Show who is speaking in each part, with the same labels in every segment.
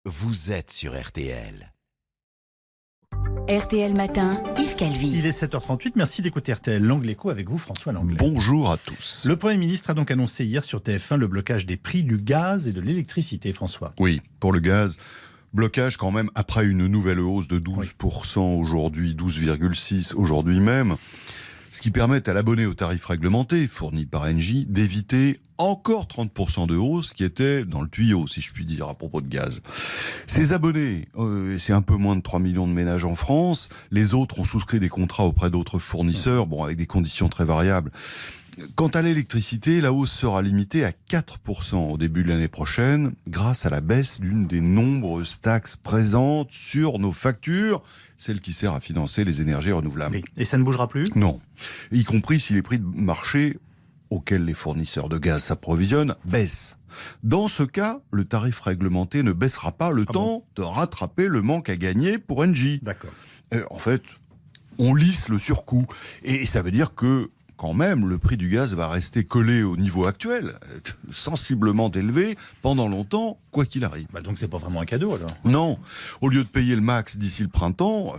Speaker 1: Vous êtes sur RTL.
Speaker 2: RTL Matin, Yves Calvi.
Speaker 3: Il est 7h38, merci d'écouter RTL L'Angle Écho avec vous François Langlais.
Speaker 4: Bonjour à tous.
Speaker 3: Le Premier ministre a donc annoncé hier sur TF1 le blocage des prix du gaz et de l'électricité, François.
Speaker 4: Oui, pour le gaz, blocage quand même après une nouvelle hausse de 12% aujourd'hui, 12,6% aujourd'hui même. Ce qui permet à l'abonné au tarif réglementé fourni par Engie d'éviter encore 30% de hausse qui était dans le tuyau, si je puis dire, à propos de gaz. Ces abonnés, c'est un peu moins de 3 millions de ménages en France. Les autres ont souscrit des contrats auprès d'autres fournisseurs, bon, avec des conditions très variables. Quant à l'électricité, la hausse sera limitée à 4% au début de l'année prochaine, grâce à la baisse d'une des nombreuses taxes présentes sur nos factures, celle qui sert à financer les énergies renouvelables.
Speaker 3: Oui. Et ça ne bougera plus ?
Speaker 4: Non, y compris si les prix de marché auxquels les fournisseurs de gaz s'approvisionnent baissent. Dans ce cas, le tarif réglementé ne baissera pas le temps de rattraper le manque à gagner pour Engie.
Speaker 3: D'accord.
Speaker 4: En fait, on lisse le surcoût. Et ça veut dire que quand même, le prix du gaz va rester collé au niveau actuel, sensiblement élevé, pendant longtemps, quoi qu'il arrive.
Speaker 3: Donc c'est pas vraiment un cadeau alors ?
Speaker 4: Non, au lieu de payer le max d'ici le printemps,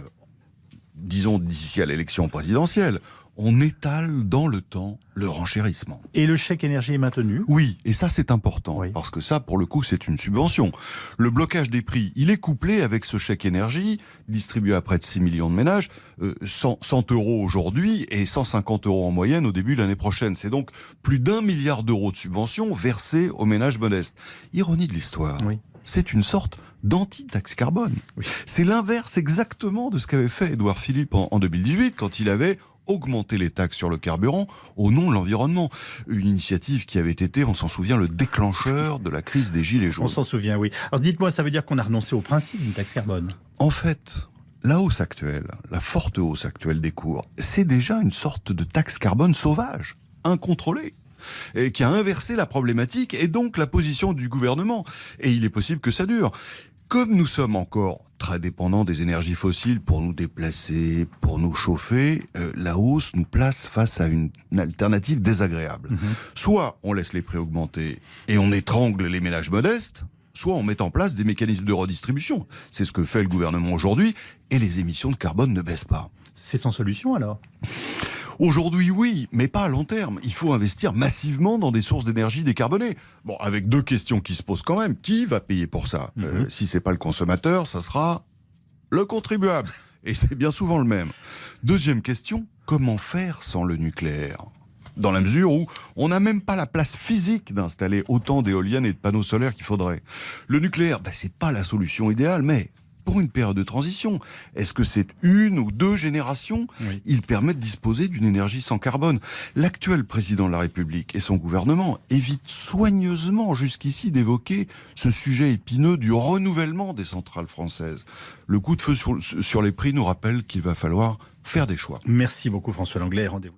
Speaker 4: disons d'ici à l'élection présidentielle, on étale dans le temps le renchérissement.
Speaker 3: Et le chèque énergie est maintenu ?
Speaker 4: Oui, et ça c'est important, parce que ça, pour le coup, c'est une subvention. Le blocage des prix, il est couplé avec ce chèque énergie, distribué à près de 6 millions de ménages, 100 € aujourd'hui et 150 € en moyenne au début de l'année prochaine. C'est donc plus d'1 milliard d'euros de subventions versées aux ménages modestes. Ironie de l'histoire.
Speaker 3: Oui.
Speaker 4: C'est une sorte d'anti-taxe carbone. Oui. C'est l'inverse exactement de ce qu'avait fait Édouard Philippe en 2018, quand il avait augmenté les taxes sur le carburant au nom de l'environnement. Une initiative qui avait été, on s'en souvient, le déclencheur de la crise des Gilets jaunes.
Speaker 3: On s'en souvient, oui. Alors dites-moi, ça veut dire qu'on a renoncé au principe d'une taxe carbone ?
Speaker 4: En fait, la hausse actuelle, la forte hausse actuelle des cours, c'est déjà une sorte de taxe carbone sauvage, incontrôlée, et qui a inversé la problématique et donc la position du gouvernement. Et il est possible que ça dure. Comme nous sommes encore très dépendants des énergies fossiles pour nous déplacer, pour nous chauffer, la hausse nous place face à une alternative désagréable. Soit on laisse les prix augmenter et on étrangle les ménages modestes, soit on met en place des mécanismes de redistribution. C'est ce que fait le gouvernement aujourd'hui, et les émissions de carbone ne baissent pas.
Speaker 3: C'est sans solution alors ?
Speaker 4: Aujourd'hui, oui, mais pas à long terme. Il faut investir massivement dans des sources d'énergie décarbonées. Bon, avec deux questions qui se posent quand même. Qui va payer pour ça ? Si c'est pas le consommateur, ça sera le contribuable. Et c'est bien souvent le même. Deuxième question, comment faire sans le nucléaire ? Dans la mesure où on n'a même pas la place physique d'installer autant d'éoliennes et de panneaux solaires qu'il faudrait. Le nucléaire, c'est pas la solution idéale, mais pour une période de transition, est-ce que c'est 1 ou 2 générations ? Il permet de disposer d'une énergie sans carbone. L'actuel président de la République et son gouvernement évitent soigneusement jusqu'ici d'évoquer ce sujet épineux du renouvellement des centrales françaises. Le coup de feu sur les prix nous rappelle qu'il va falloir faire des choix.
Speaker 3: Merci beaucoup François Langlais, rendez-vous.